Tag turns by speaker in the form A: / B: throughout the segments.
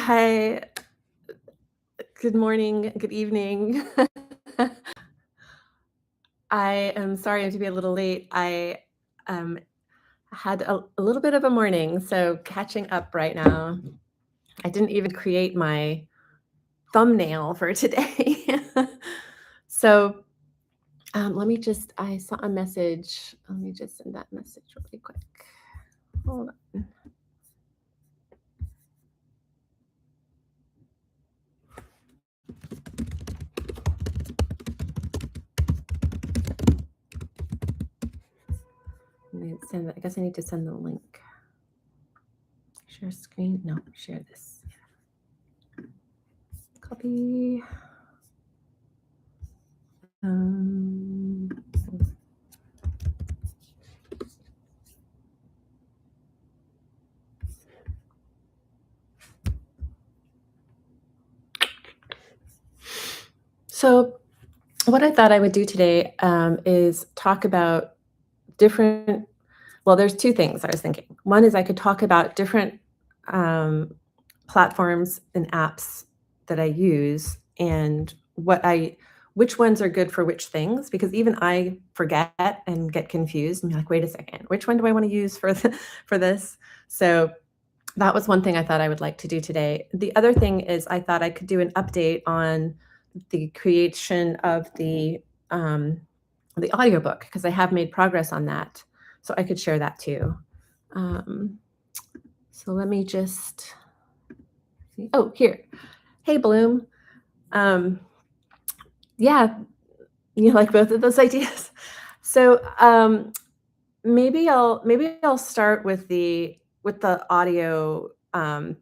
A: Hi, good morning, good evening. I am sorry to be a little late. I um, had a little bit of a morning, so catching up right now. I didn't even create my thumbnail for today. So let me just, I saw a message. Let me just send that message really quick. Hold on. I guess I need to send the link. Share screen? No, share this. Copy. Um, so what I thought I would do today is talk about different, well, there's two things I was thinking. One is I could talk about different um, platforms and apps that I use and which ones are good for which things, because even I forget and get confused and be like, wait a second, which one do I want to use for for this? So that was one thing I thought I would like to do today. The other thing is I thought I could do an update on the creation of the audiobook, because I have made progress on that. So I could share that too. So let me just see. Oh, here. Hey, Bloom. Um, yeah, you like both of those ideas. So maybe I'll start with the audio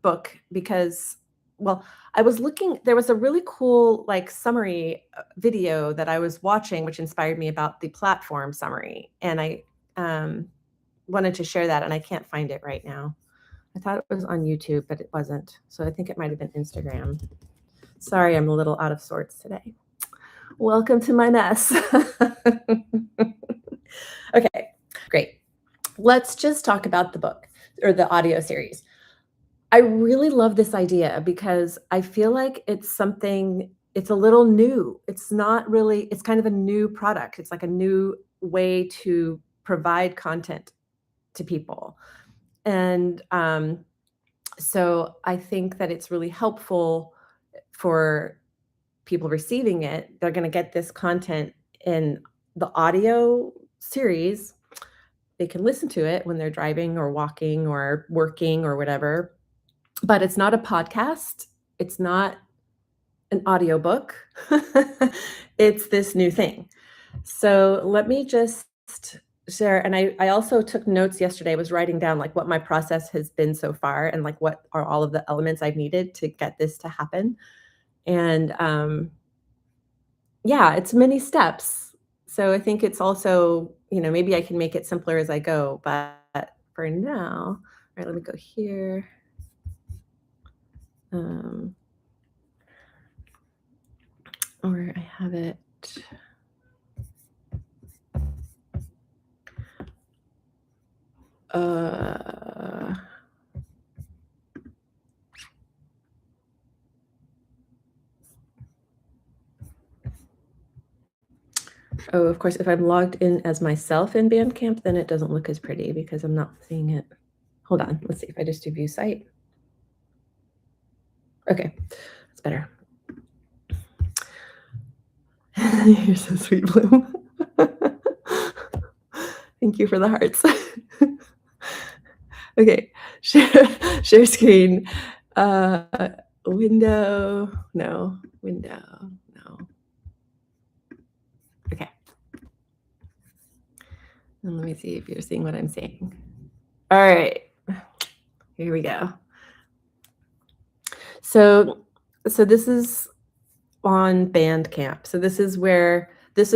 A: book, because, well, I was looking, there was a really cool like summary video that I was watching which inspired me about the platform summary, and I um, wanted to share that, and I can't find it right now. I thought it was on YouTube, but it wasn't, so I think it might have been Instagram. Sorry, I'm a little out of sorts today. Welcome to my mess. Okay, great. Let's just talk about the book or the audio series. I really love this idea because I feel like it's a little new. It's not really, it's kind of a new product. It's like a new way to provide content to people. And so I think that it's really helpful for people receiving it. They're going to get this content in the audio series. They can listen to it when they're driving or walking or working or whatever. But it's not a podcast. It's not an audiobook. It's this new thing. So let me just share. And I also took notes yesterday. I was writing down like what my process has been so far and like what are all of the elements I've needed to get this to happen. And yeah, it's many steps. So I think it's also, maybe I can make it simpler as I go. But for now, all right, let me go here. Or I have it. Oh, of course, if I'm logged in as myself in Bandcamp, then it doesn't look as pretty because I'm not seeing it. Hold on, let's see if I just do view site. Okay, that's better. You're so sweet, Bloom. Thank you for the hearts. Okay, share screen. Window, no. Okay. And let me see if you're seeing what I'm saying. All right, here we go. So this is on Bandcamp. So this is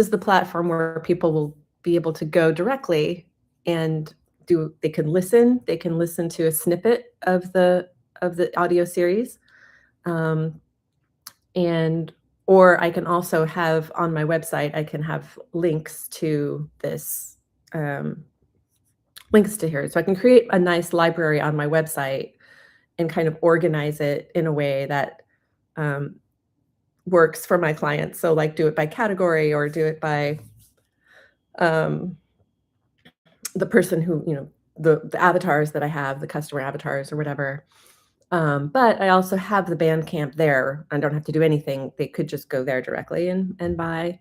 A: the platform where people will be able to go directly and they can listen to a snippet of the audio series. Or I can also have on my website, I can have links to this, links to here. So I can create a nice library on my website and kind of organize it in a way that um, works for my clients. So, like, do it by category or do it by um, the person who, the avatars that I have, the customer avatars or whatever. But I also have the Bandcamp there. I don't have to do anything. They could just go there directly and buy.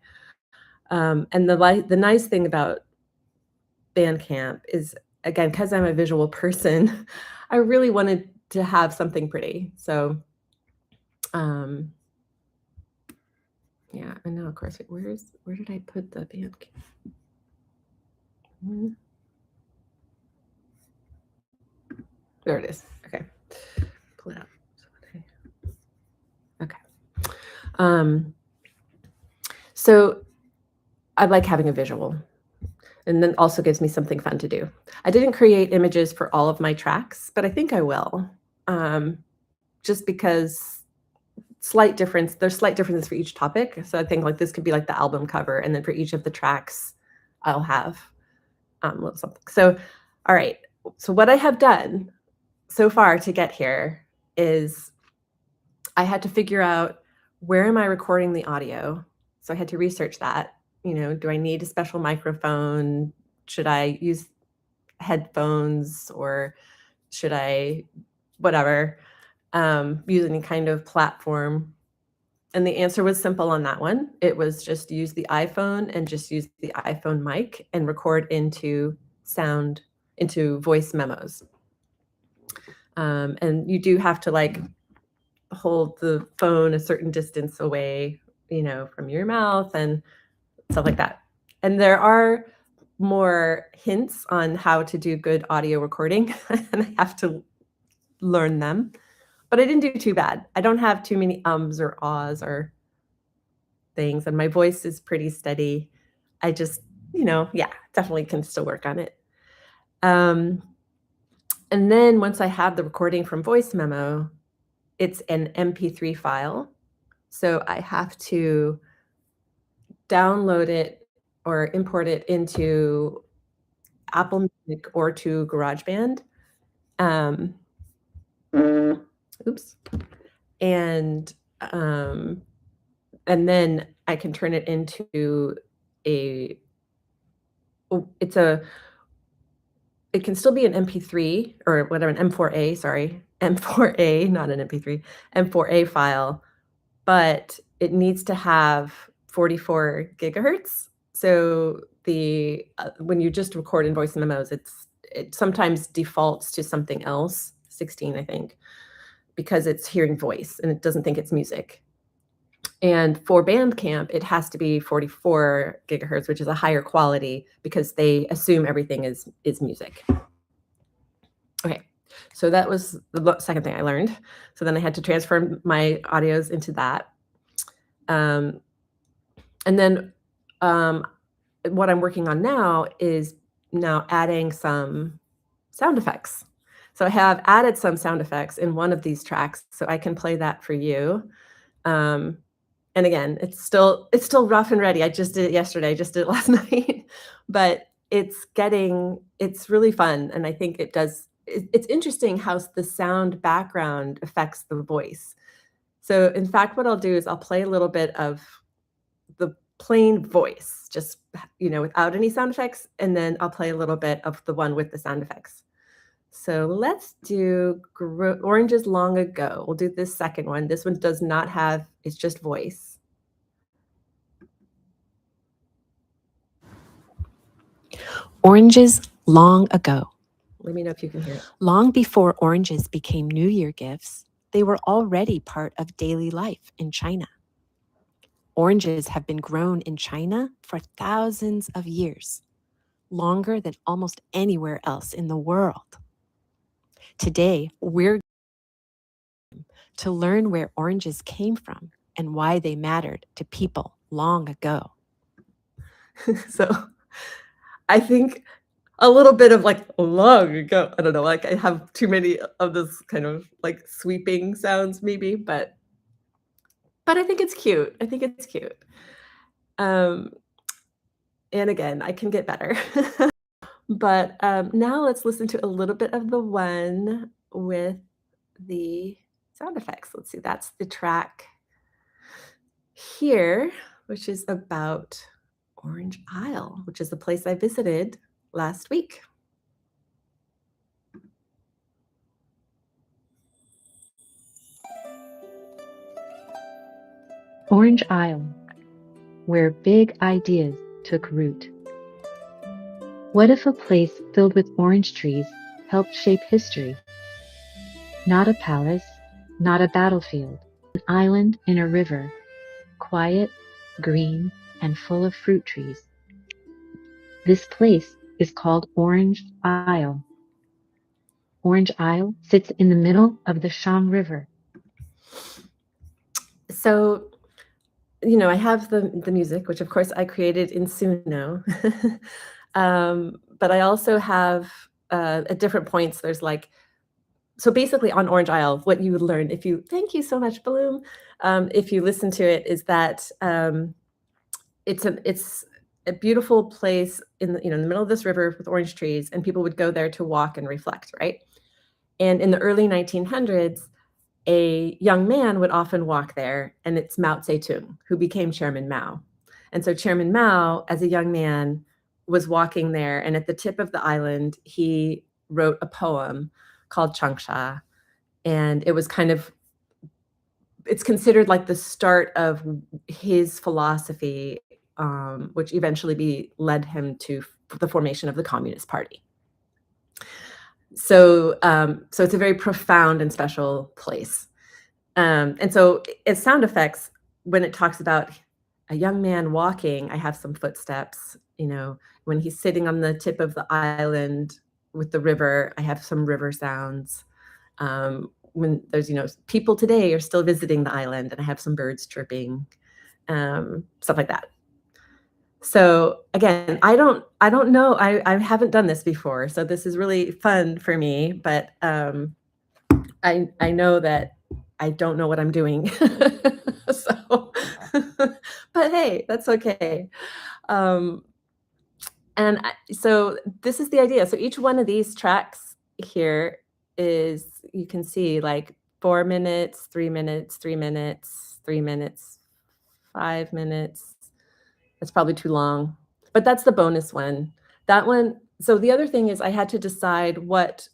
A: And the nice thing about Bandcamp is, again, because 'cause I'm a visual person, I really wanted to have something pretty. So, um, yeah, and now, of course, where did I put the Bandcamp? Mm, there it is. Okay. Pull it out. Okay. Um, so I like having a visual, and then also gives me something fun to do. I didn't create images for all of my tracks, but I think I will. Um, just because there's slight differences for each topic. So I think like this could be like the album cover, and then for each of the tracks, I'll have a little something. So, all right. So what I have done so far to get here is I had to figure out where am I recording the audio. So I had to research that. Do I need a special microphone? Should I use headphones or should I, whatever, use any kind of platform? And the answer was simple on that one. It was just use the iPhone and just use the iPhone mic and record into voice memos. And you do have to like hold the phone a certain distance away, from your mouth and stuff like that. And there are more hints on how to do good audio recording, and I have to learn them. But I didn't do too bad. I don't have too many ums or ahs or things, and my voice is pretty steady. I just, yeah, definitely can still work on it. Um, and then once I have the recording from Voice Memo, it's an MP3 file. So I have to download it or import it into Apple Music or to GarageBand. Um, oops. And then I can turn it into a oh, it can still be an MP3 or whatever, an M4A, sorry, M4A, not an MP3, M4A file, but it needs to have 44 gigahertz. So when you just record in voice memos, it sometimes defaults to something else, 16, I think, because it's hearing voice and it doesn't think it's music. And for Bandcamp, it has to be 44 gigahertz, which is a higher quality because they assume everything is music. Okay, so that was the second thing I learned. So then I had to transfer my audios into that. And then what I'm working on now is now adding some sound effects. So I have added some sound effects in one of these tracks, so I can play that for you. And again, it's still rough and ready. I just did it yesterday. I just did it last night, but it's really fun, and I think it's interesting how the sound background affects the voice. So in fact, what I'll do is I'll play a little bit of the plain voice, just, without any sound effects, and then I'll play a little bit of the one with the sound effects. So let's do Oranges Long Ago. We'll do this second one. This one does not have, it's just voice.
B: Oranges long ago.
A: Let me know if you can hear it.
B: Long before oranges became New Year gifts, they were already part of daily life in China. Oranges have been grown in China for thousands of years, longer than almost anywhere else in the world. Today, we're going to learn where oranges came from and why they mattered to people long ago.
A: So I think a little bit of like long ago. I don't know, like I have too many of those kind of like sweeping sounds maybe, but I think it's cute. I think it's cute. And again, I can get better. But now let's listen to a little bit of the one with the sound effects. Let's see, that's the track here, which is about Orange Isle, which is the place I visited last week.
B: Orange Isle, where big ideas took root. What if a place filled with orange trees helped shape history? Not a palace, not a battlefield, an island in a river, quiet, green, and full of fruit trees. This place is called Orange Isle. Orange Isle sits in the middle of the Shang River.
A: So, I have the music, which of course I created in Suno. But I also have at different points, there's like, so basically on Orange Isle, what you would learn if you, thank you so much, Bloom. If you listen to it, is that it's a beautiful place in the middle of this river with orange trees, and people would go there to walk and reflect, right? And in the early 1900s, a young man would often walk there, and it's Mao Zedong, who became Chairman Mao. And so Chairman Mao, as a young man, was walking there, and at the tip of the island, he wrote a poem called Changsha, and it's considered like the start of his philosophy, which eventually led him to the formation of the Communist Party. So it's a very profound and special place. And so as sound effects, when it talks about a young man walking, I have some footsteps, when he's sitting on the tip of the island with the river, I have some river sounds. When there's, people today are still visiting the island, and I have some birds chirping, stuff like that. So again, I don't know. I haven't done this before, so this is really fun for me, but I know that I don't know what I'm doing. So, but hey, that's okay. So this is the idea. So each one of these tracks here is, you can see like 4 minutes, 3 minutes, 3 minutes, 3 minutes, 5 minutes. That's probably too long, but that's the bonus one. That one. So the other thing is I had to decide what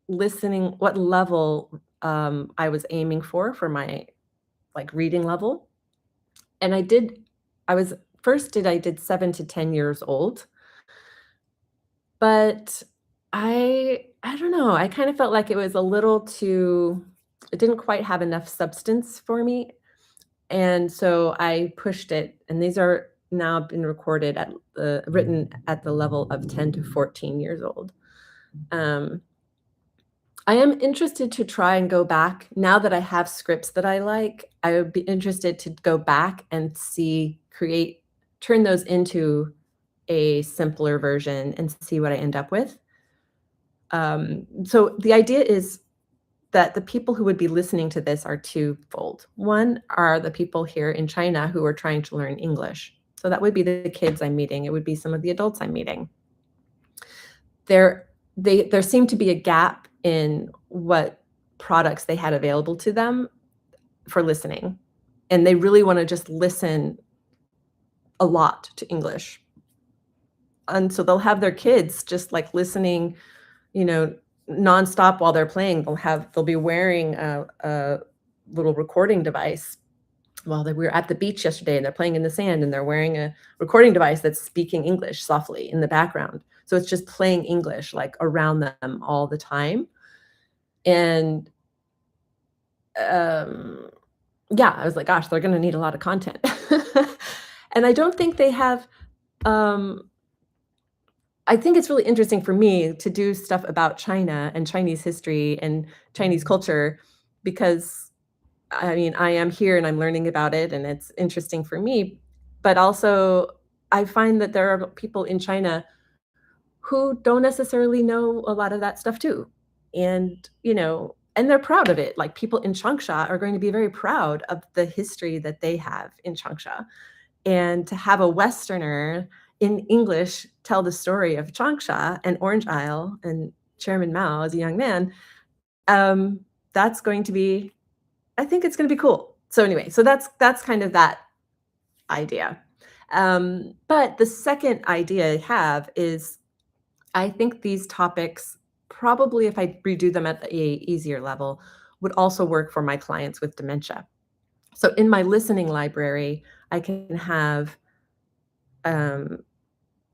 A: level I was aiming for my like reading level. And I did 7 to 10 years old. But I don't know, I kind of felt like it was a little too, it didn't quite have enough substance for me. And so I pushed it, and these are now been written at the level of 10 to 14 years old. I am interested to try and go back now that I have scripts that I like. I would be interested to go back and turn those into a simpler version and see what I end up with. So the idea is that the people who would be listening to this are twofold. One are the people here in China who are trying to learn English. So that would be the kids I'm meeting. It would be some of the adults I'm meeting. There seemed to be a gap in what products they had available to them for listening. And they really want to just listen a lot to English. And so they'll have their kids just like listening, nonstop while they're playing. They'll be wearing a little recording device. We were at the beach yesterday, and they're playing in the sand, and they're wearing a recording device that's speaking English softly in the background. So it's just playing English like around them all the time. And yeah, I was like, gosh, they're going to need a lot of content. And I don't think they have, I think it's really interesting for me to do stuff about China and Chinese history and Chinese culture, because I am here and I'm learning about it, and it's interesting for me. But also, I find that there are people in China who don't necessarily know a lot of that stuff too. And, and they're proud of it. Like, people in Changsha are going to be very proud of the history that they have in Changsha. And to have a Westerner in English tell the story of Changsha and Orange Isle and Chairman Mao as a young man, that's going to be, I think it's going to be cool. So anyway, so that's kind of that idea. But the second idea I have is I think these topics probably, if I redo them at a easier level, would also work for my clients with dementia. So in my listening library, I can have um,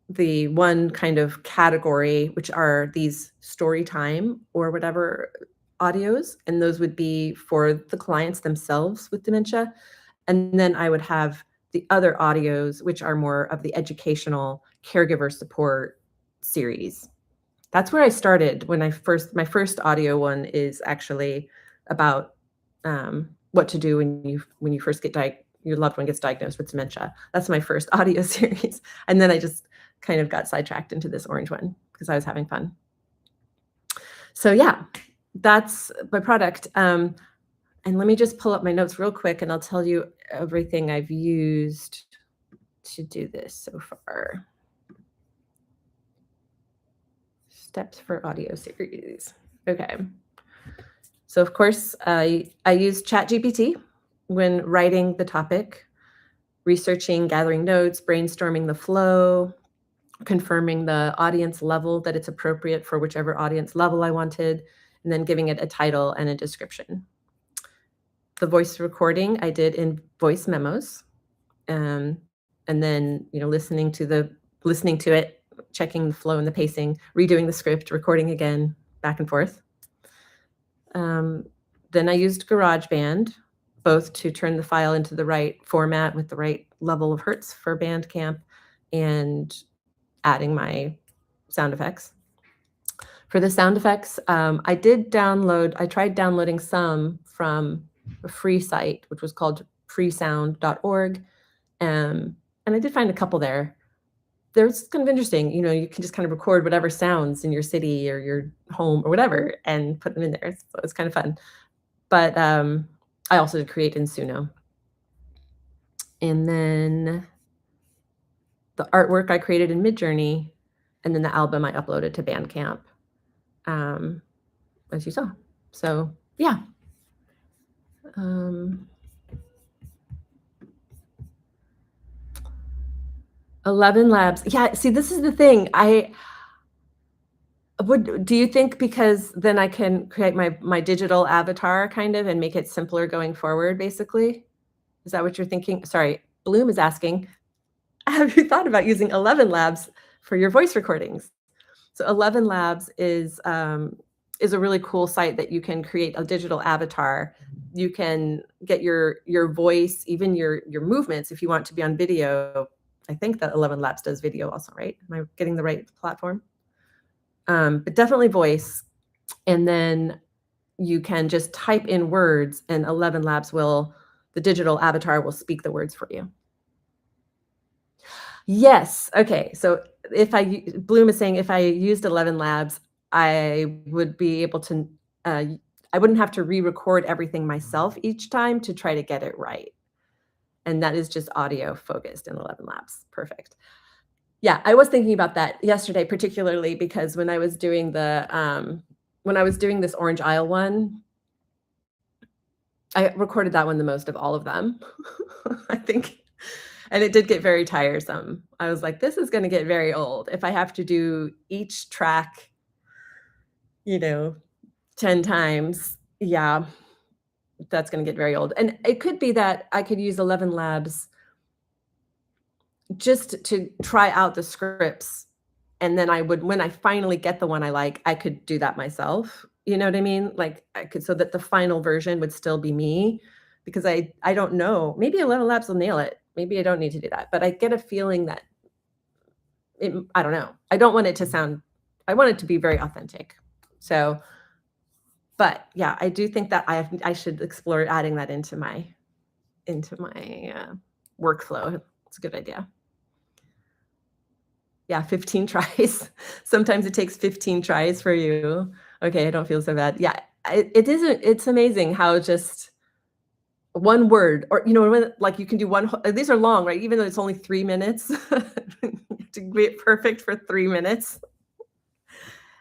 A: the one kind of category, which are these story time or whatever audios, and those would be for the clients themselves with dementia. And then I would have the other audios, which are more of the educational caregiver support series. That's where I started when my first audio one is actually about, what to do when you first get your loved one gets diagnosed with dementia. That's my first audio series, and then I just kind of got sidetracked into this orange one because I was having fun. So yeah, that's my product, and let me just pull up my notes real quick, and I'll tell you everything I've used to do this so far. Steps for audio series. Okay. So of course, I use ChatGPT when writing the topic, researching, gathering notes, brainstorming the flow, confirming the audience level that it's appropriate for whichever audience level I wanted, and then giving it a title and a description. The voice recording I did in voice memos, and then listening to it, checking the flow and the pacing, redoing the script, recording again, back and forth. Then I used GarageBand, both to turn the file into the right format with the right level of hertz for Bandcamp and adding my sound effects. For the sound effects, I tried downloading some from a free site, which was called freesound.org. And I did find a couple there. They're kind of interesting. You can just kind of record whatever sounds in your city or your home or whatever and put them in there. So it's kind of fun. But I also did create in Suno. And then the artwork I created in Midjourney, and then the album I uploaded to Bandcamp, as you saw. So yeah. 11 labs. Yeah, see, this is the thing. Do you think because then I can create my digital avatar kind of and make it simpler going forward, basically? Is that what you're thinking? Sorry, Bloom is asking, have you thought about using 11 labs for your voice recordings? So 11 labs is a really cool site that you can create a digital avatar. You can get your voice, even your movements if you want to be on video. I think that 11 labs does video also, right? Am I getting the right platform? But definitely voice. And then you can just type in words and 11 labs the digital avatar will speak the words for you. Yes. Okay. So Bloom is saying if I used 11 labs, I would be able to, I wouldn't have to re-record everything myself each time to try to get it right. And that is just audio focused in 11 labs. Perfect. Yeah, I was thinking about that yesterday, particularly because when I was doing this Orange Isle one, I recorded that one the most of all of them, I think. And it did get very tiresome. I was like, this is going to get very old if I have to do each track, 10 times. Yeah, that's going to get very old. And it could be that I could use 11 labs just to try out the scripts. And then when I finally get the one I like, I could do that myself. You know what I mean? Like so that the final version would still be me, because I don't know. Maybe 11 labs will nail it. Maybe I don't need to do that. But I get a feeling that I don't know. I don't want it to I want it to be very authentic. So, but yeah, I do think that I should explore adding that into my workflow. It's a good idea. Yeah, 15 tries. Sometimes it takes 15 tries for you. Okay, I don't feel so bad. Yeah, it's amazing how just one word, or when like you can do these are long, right? Even though it's only 3 minutes, to be it perfect for 3 minutes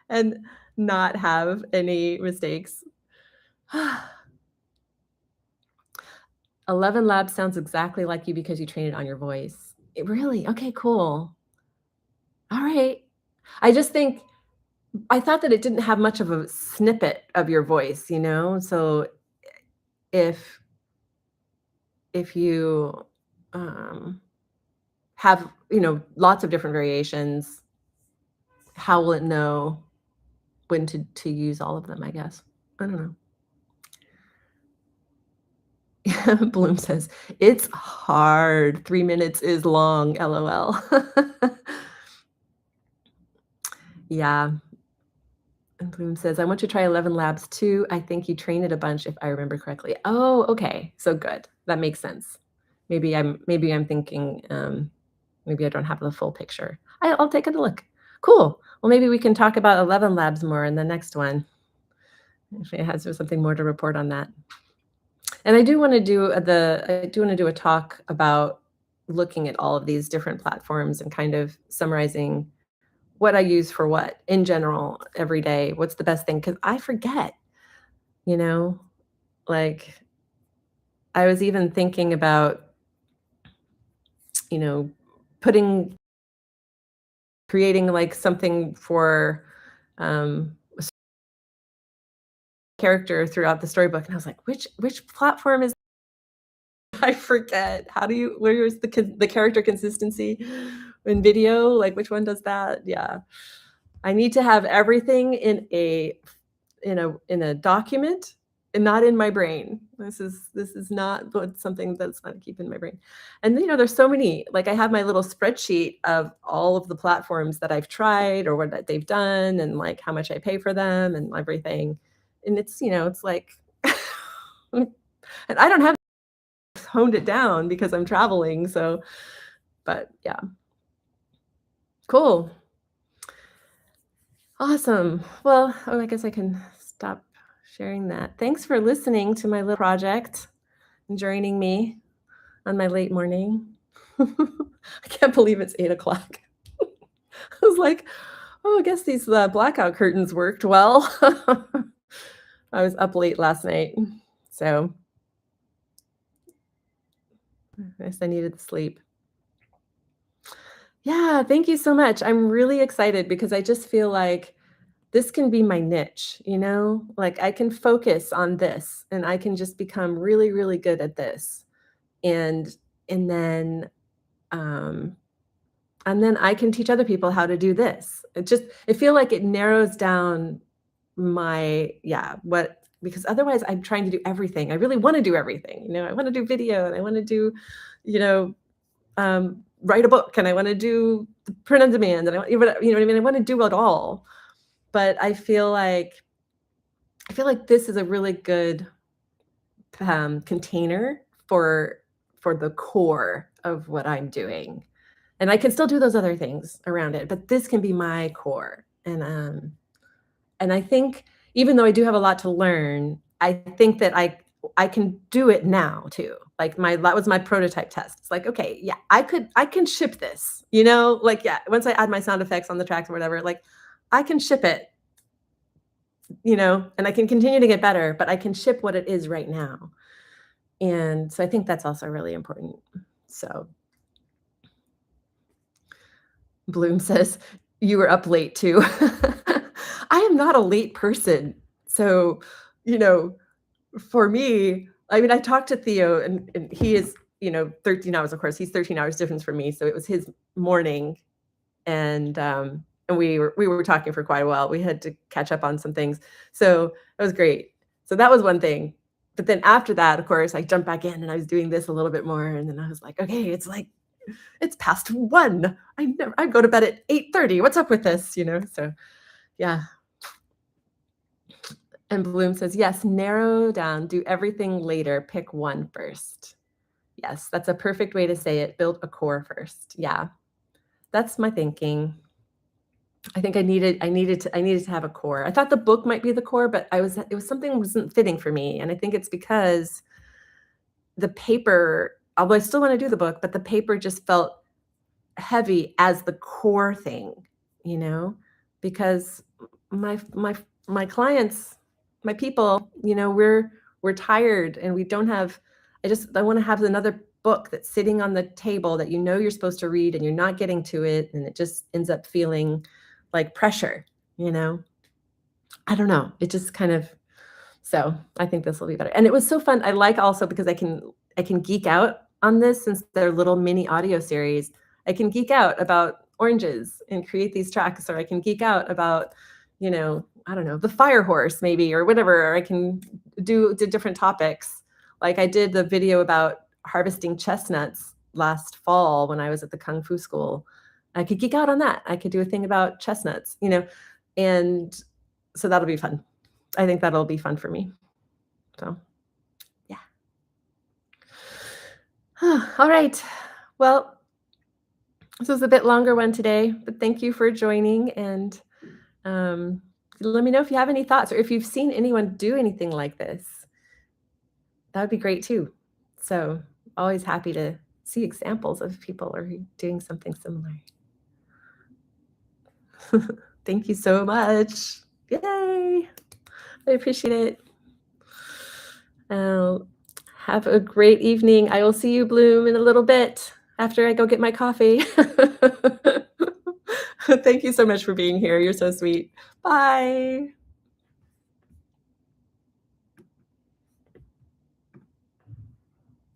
A: and not have any mistakes. 11 Labs sounds exactly like you because you train it on your voice. It really? Okay, cool. All right. I just think I thought that it didn't have much of a snippet of your voice, you know? So if if you, um, have, lots of different variations, how will it know when to use all of them, I guess? I don't know. Bloom says, "It's hard. 3 minutes is long, LOL." Yeah, and Bloom says, "I want to try 11 Labs too. I think you train it a bunch if I remember correctly." Oh, okay. So good. That makes sense. Maybe I'm thinking, maybe I don't have the full picture. I'll take a look. Cool. Well, maybe we can talk about 11 Labs more in the next one, if it has something more to report on that. And I do wanna do a talk about looking at all of these different platforms and kind of summarizing what I use for what in general every day. What's the best thing? Because I forget, you know? Like, I was even thinking about, you know, putting creating, like, something for, a character throughout the storybook, and I was like, "Which platform is" I forget. How do you where is the character consistency in video? Like, which one does that? Yeah. I need to have everything in a document and not in my brain. This is not what something that's not keeping my brain. And, there's so many like, I have my little spreadsheet of all of the platforms that I've tried or what that they've done and, like, how much I pay for them and everything. And it's like and I don't have honed it down because I'm traveling, so but yeah. Cool. Awesome. Well, I guess I can stop sharing that. Thanks for listening to my little project and joining me on my late morning. I can't believe it's 8 o'clock. I was like, "Oh, I guess these, blackout curtains worked well." I was up late last night, so I guess I needed the sleep. Yeah, thank you so much. I'm really excited because I just feel like this can be my niche, you know? Like, I can focus on this, and I can just become really, really good at this, and and then, um and then I can teach other people how to do this. I feel like it narrows down my yeah, what because otherwise I'm trying to do everything. I really wanna do everything, I wanna do video, and I wanna do, you know, write a book, and I wanna do the print on demand, and you know what I mean? I wanna do it all, but I feel like this is a really good, container for the core of what I'm doing, and I can still do those other things around it, but this can be my core, and I think even though I do have a lot to learn, I think that I can do it now too. Like that was my prototype test. It's like, okay, yeah, I can ship this, Like, yeah, once I add my sound effects on the tracks or whatever, like I can ship it, and I can continue to get better, but I can ship what it is right now. And so I think that's also really important. So Bloom says, "You were up late too." I am not a late person. So, you know, for me, I mean, I talked to Theo and he is, 13 hours, of course, he's 13 hours difference from me. So it was his morning and we were talking for quite a while. We had to catch up on some things. So that was great. So that was one thing. But then after that, of course, I jumped back in and I was doing this a little bit more. And then I was like, okay, it's past 1. I go to bed at 8:30. What's up with this? So yeah. And Bloom says, yes, narrow down, do everything later, pick one first. Yes, that's a perfect way to say it. Build a core first. Yeah, that's my thinking. I think I needed to have a core. I thought the book might be the core, but it was something wasn't fitting for me. And I think it's because the paper, although I still want to do the book, but the paper just felt heavy as the core thing, you know, because my my my clients my people, we're tired and we don't have, I want to have another book that's sitting on the table that you're supposed to read and you're not getting to it. And it just ends up feeling like pressure, I don't know. It just kind of, so I think this will be better. And it was so fun. I like also because I can geek out on this since they're little mini audio series. I can geek out about oranges and create these tracks, or I can geek out about, I don't know, the fire horse maybe, or whatever. Or I can do different topics. Like I did the video about harvesting chestnuts last fall when I was at the Kung Fu school. I could geek out on that. I could do a thing about chestnuts, and so that'll be fun. I think that'll be fun for me. So, yeah. All right. Well, this was a bit longer one today, but thank you for joining. And let me know if you have any thoughts or if you've seen anyone do anything like this. That would be great too. So, always happy to see examples of people or doing something similar. Thank you so much. Yay. I appreciate it. Have a great evening. I will see you, Bloom, in a little bit after I go get my coffee. Thank you so much for being here. You're so sweet. Bye.